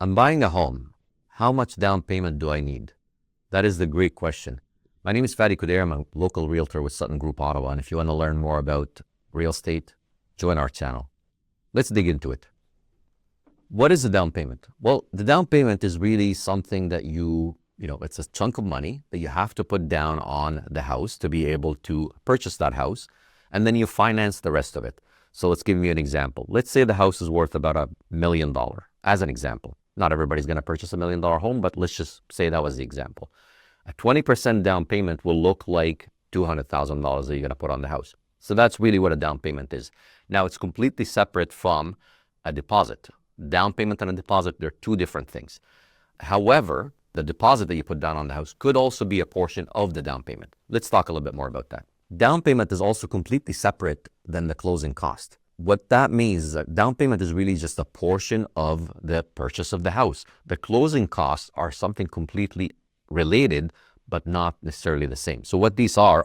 I'm buying a home. How much down payment do I need? That is the great question. My name is Fadi Kudair. I'm a local realtor with Sutton Group Ottawa. And if you want to learn more about real estate, join our channel. Let's dig into it. What is the down payment? Well, the down payment is really something that it's a chunk of money that you have to put down on the house to be able to purchase that house. And then you finance the rest of it. So let's give you an example. Let's say the house is worth about $1 million, as an example. Not everybody's going to purchase $1 million home, but let's just say that was the example. A 20% down payment will look like $200,000 that you're going to put on the house. So that's really what a down payment is. Now, it's completely separate from a deposit. Down payment and a deposit, they're two different things. However, the deposit that you put down on the house could also be a portion of the down payment. Let's talk a little bit more about that. Down payment is also completely separate than the closing cost. What that means is that down payment is really just a portion of the purchase of the house. The closing costs are something completely related, but not necessarily the same. So what these are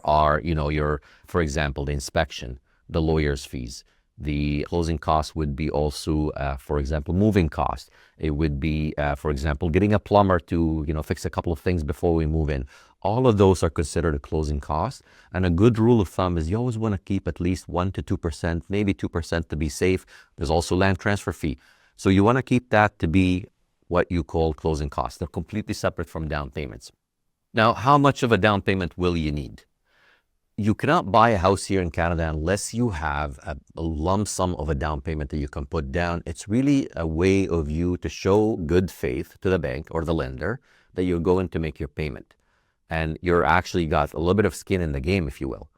for example, the inspection, the lawyer's fees. The closing cost would be also, for example, moving cost. It would be, for example, getting a plumber to, fix a couple of things before we move in. All of those are considered a closing cost. And a good rule of thumb is you always want to keep at least 1 to 2%, maybe 2% to be safe. There's also land transfer fee. So you want to keep that to be what you call closing costs. They're completely separate from down payments. Now, how much of a down payment will you need? You cannot buy a house here in Canada unless you have a lump sum of a down payment that you can put down. It's really a way of you to show good faith to the bank or the lender that you're going to make your payment. And you're actually got a little bit of skin in the game, if you will.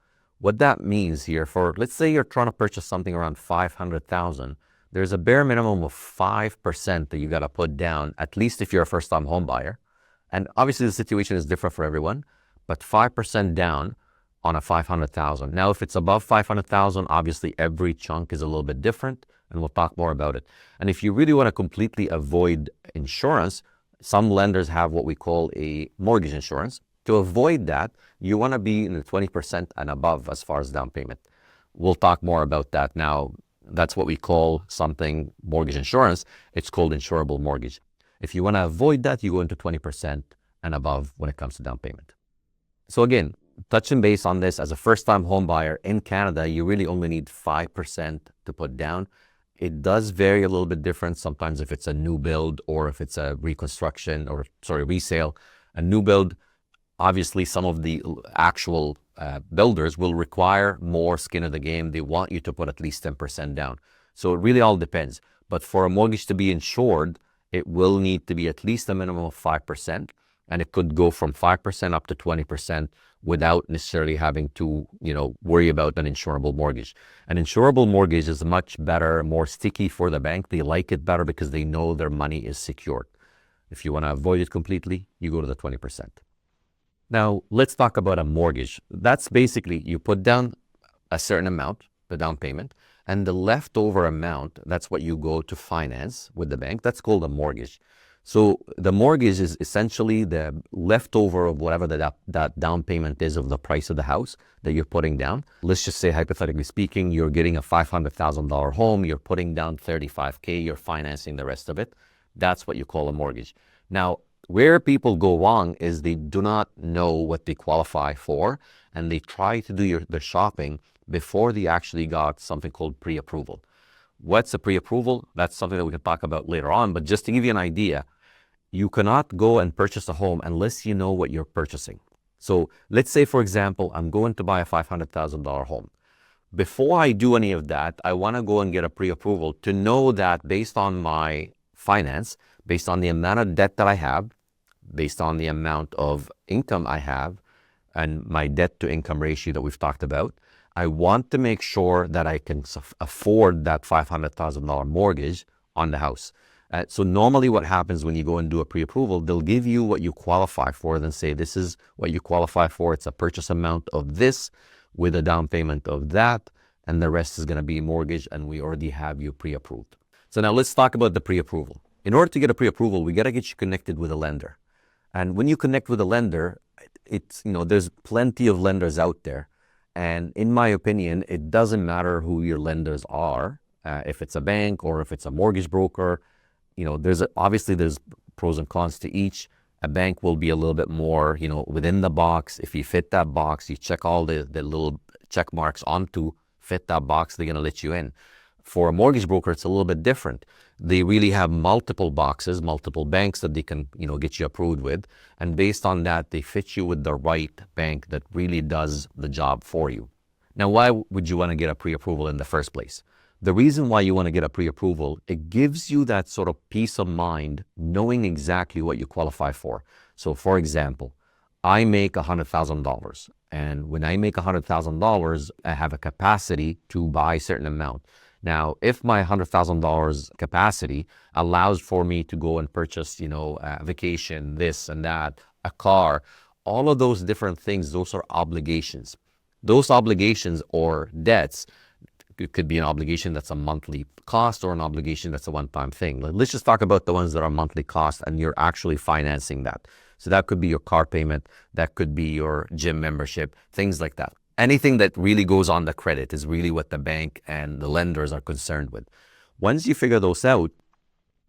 What that means here let's say you're trying to purchase something around $500,000, there's a bare minimum of 5% that you got to put down, at least if you're a first-time home buyer. And obviously the situation is different for everyone, but 5% down on a $500,000. Now, if it's above $500,000, obviously every chunk is a little bit different, and we'll talk more about it. And if you really want to completely avoid insurance, some lenders have what we call a mortgage insurance. To avoid that, you want to be in the 20% and above as far as down payment. We'll talk more about that now. That's what we call something mortgage insurance. It's called insurable mortgage. If you want to avoid that, you go into 20% and above when it comes to down payment. So again, touching base on this, as a first-time home buyer in Canada, you really only need 5% to put down. It does vary a little bit different sometimes if it's a new build or if it's a resale. A new build, obviously some of the actual builders will require more skin in the game. They want you to put at least 10% down. So it really all depends. But for a mortgage to be insured, it will need to be at least a minimum of 5%. And it could go from 5% up to 20% without necessarily having to, worry about an insurable mortgage. An insurable mortgage is much better, more sticky for the bank. They like it better because they know their money is secured. If you want to avoid it completely, you go to the 20%. Now, let's talk about a mortgage. That's basically you put down a certain amount, the down payment, and the leftover amount, that's what you go to finance with the bank. That's called a mortgage. So the mortgage is essentially the leftover of whatever that down payment is of the price of the house that you're putting down. Let's just say, hypothetically speaking, you're getting a $500,000 home, you're putting down $35,000, you're financing the rest of it. That's what you call a mortgage. Now, where people go wrong is they do not know what they qualify for, and they try to do the shopping before they actually got something called pre-approval. What's a pre-approval? That's something that we can talk about later on, but just to give you an idea, you cannot go and purchase a home unless you know what you're purchasing. So let's say, for example, I'm going to buy a $500,000 home. Before I do any of that, I want to go and get a pre-approval to know that based on my finance, based on the amount of debt that I have, based on the amount of income I have, and my debt to income ratio that we've talked about, I want to make sure that I can afford that $500,000 mortgage on the house. So normally what happens when you go and do a pre-approval, they'll give you what you qualify for, then say, this is what you qualify for. It's a purchase amount of this with a down payment of that, and the rest is going to be mortgage, and we already have you pre-approved. So now let's talk about the pre-approval. In order to get a pre-approval, we got to get you connected with a lender. And when you connect with a lender, there's plenty of lenders out there. And in my opinion, it doesn't matter who your lenders are, if it's a bank or if it's a mortgage broker. obviously there's pros and cons to each. A bank will be a little bit more, within the box. If you fit that box, you check all the little check marks onto fit that box, they're going to let you in. For a mortgage broker, it's a little bit different. They really have multiple boxes, multiple banks that they can, get you approved with. And based on that, they fit you with the right bank that really does the job for you. Now, why would you want to get a pre-approval in the first place? The reason why you want to get a pre-approval, it gives you that sort of peace of mind knowing exactly what you qualify for. So for example, I make $100,000, and when I make $100,000, I have a capacity to buy a certain amount. Now, if my $100,000 capacity allows for me to go and purchase, a vacation, this and that, a car, all of those different things, those are obligations. Those obligations or debts, it could be an obligation that's a monthly cost or an obligation that's a one-time thing. Let's just talk about the ones that are monthly cost and you're actually financing that. So that could be your car payment, that could be your gym membership, things like that. Anything that really goes on the credit is really what the bank and the lenders are concerned with. Once you figure those out,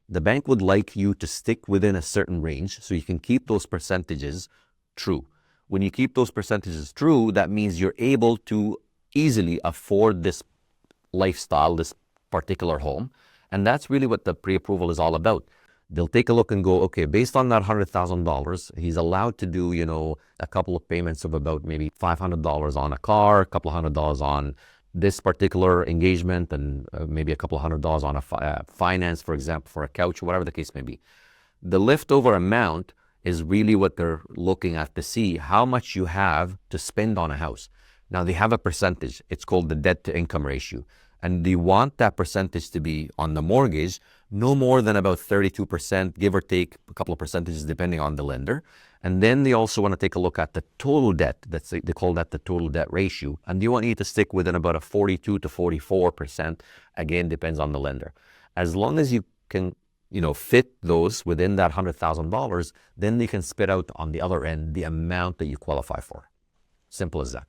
the bank would like you to stick within a certain range so you can keep those percentages true. When you keep those percentages true, that means you're able to easily afford this lifestyle, this particular home. And that's really what the pre-approval is all about. They'll take a look and go, okay, based on that $100,000, he's allowed to do, a couple of payments of about maybe $500 on a car, a couple of $100 on this particular engagement, and maybe a couple of $100 on a finance, for example, for a couch, whatever the case may be. The leftover amount is really what they're looking at to see how much you have to spend on a house. Now, they have a percentage. It's called the debt to income ratio. And they want that percentage to be on the mortgage no more than about 32%, give or take a couple of percentages depending on the lender. And then they also want to take a look at the total debt. They call that the total debt ratio. And they want you to stick within about a 42 to 44%. Again, depends on the lender. As long as you can, fit those within that $100,000, then they can spit out on the other end the amount that you qualify for. Simple as that.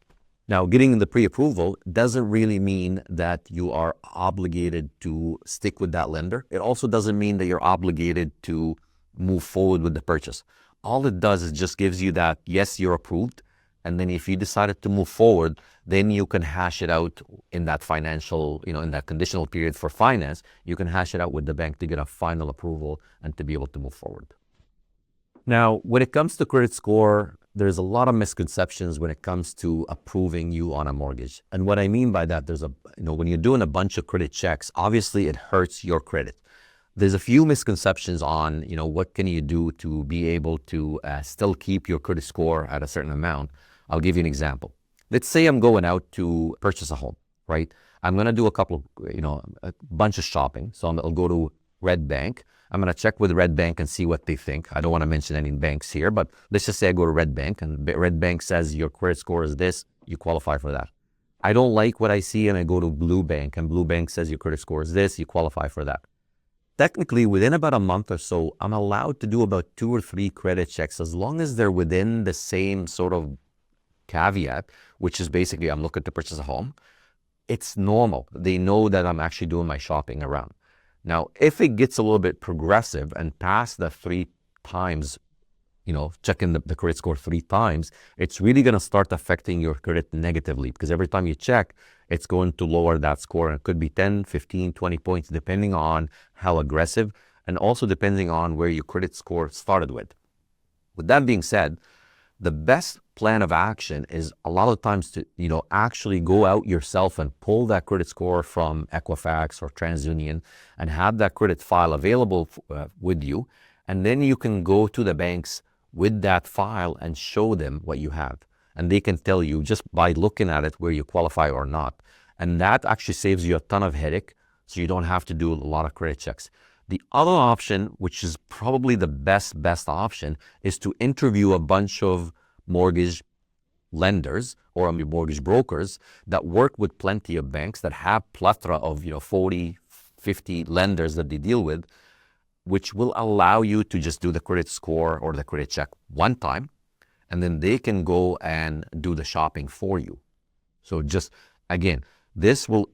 Now, getting the pre-approval doesn't really mean that you are obligated to stick with that lender. It also doesn't mean that you're obligated to move forward with the purchase. All it does is just gives you that, yes, you're approved. And then if you decided to move forward, then you can hash it out in that financial, in that conditional period for finance. You can hash it out with the bank to get a final approval and to be able to move forward. Now, when it comes to credit score, there's a lot of misconceptions when it comes to approving you on a mortgage. And what I mean by that, when you're doing a bunch of credit checks, obviously it hurts your credit. There's a few misconceptions on, what can you do to be able to still keep your credit score at a certain amount. I'll give you an example. Let's say I'm going out to purchase a home, right? I'm going to do a bunch of shopping. So I'll go to Red Bank. I'm going to check with Red Bank and see what they think. I don't want to mention any banks here, but let's just say I go to Red Bank and Red Bank says your credit score is this, you qualify for that. I don't like what I see and I go to Blue Bank and Blue Bank says your credit score is this, you qualify for that. Technically, within about a month or so, I'm allowed to do about 2 or 3 credit checks as long as they're within the same sort of caveat, which is basically I'm looking to purchase a home. It's normal. They know that I'm actually doing my shopping around. Now, if it gets a little bit progressive and past the 3 times, checking the credit score 3 times, it's really going to start affecting your credit negatively because every time you check, it's going to lower that score. And it could be 10, 15, 20 points, depending on how aggressive and also depending on where your credit score started with. With that being said, the best plan of action is a lot of times to, actually go out yourself and pull that credit score from Equifax or TransUnion and have that credit file available with you. And then you can go to the banks with that file and show them what you have. And they can tell you just by looking at it where you qualify or not. And that actually saves you a ton of headache. So you don't have to do a lot of credit checks. The other option, which is probably the best option, is to interview a bunch of mortgage lenders or mortgage brokers that work with plenty of banks that have plethora of 40, 50 lenders that they deal with, which will allow you to just do the credit score or the credit check one time, and then they can go and do the shopping for you. So just, again, this will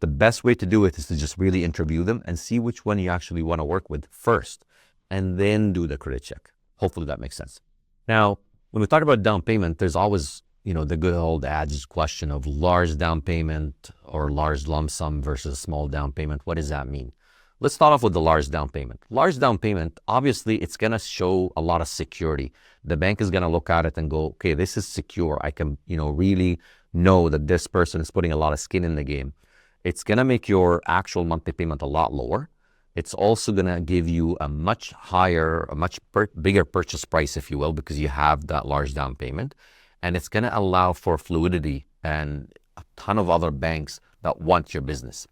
The best way to do it is to just really interview them and see which one you actually want to work with first, and then do the credit check. Hopefully that makes sense. Now, when we talk about down payment, there's always, the good old adage question of large down payment or large lump sum versus small down payment. What does that mean? Let's start off with the large down payment. Large down payment, obviously, it's going to show a lot of security. The bank is going to look at it and go, okay, this is secure. I can, really know that this person is putting a lot of skin in the game. It's going to make your actual monthly payment a lot lower. It's also going to give you a much higher, bigger purchase price, if you will, because you have that large down payment. And it's going to allow for fluidity and a ton of other banks that want your business.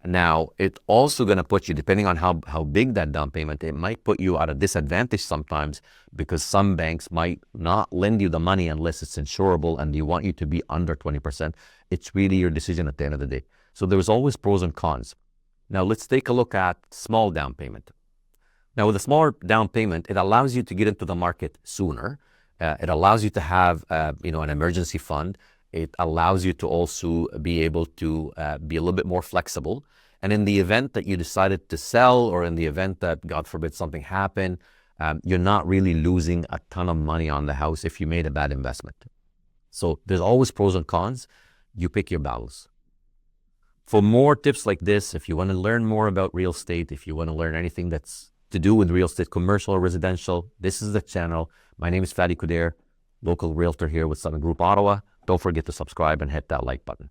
Now, it's also going to put you, depending on how big that down payment, it might put you at a disadvantage sometimes, because some banks might not lend you the money unless it's insurable and they want you to be under 20%. It's really your decision at the end of the day. So there's always pros and cons. Now, let's take a look at small down payment. Now, with a smaller down payment, it allows you to get into the market sooner. It allows you to have, an emergency fund. It allows you to also be able to be a little bit more flexible. And in the event that you decided to sell, or in the event that, God forbid, something happened, you're not really losing a ton of money on the house if you made a bad investment. So there's always pros and cons. You pick your battles. For more tips like this, if you want to learn more about real estate, if you want to learn anything that's to do with real estate, commercial or residential, this is the channel. My name is Fadi Kudair, local realtor here with Sutton Group Ottawa. Don't forget to subscribe and hit that like button.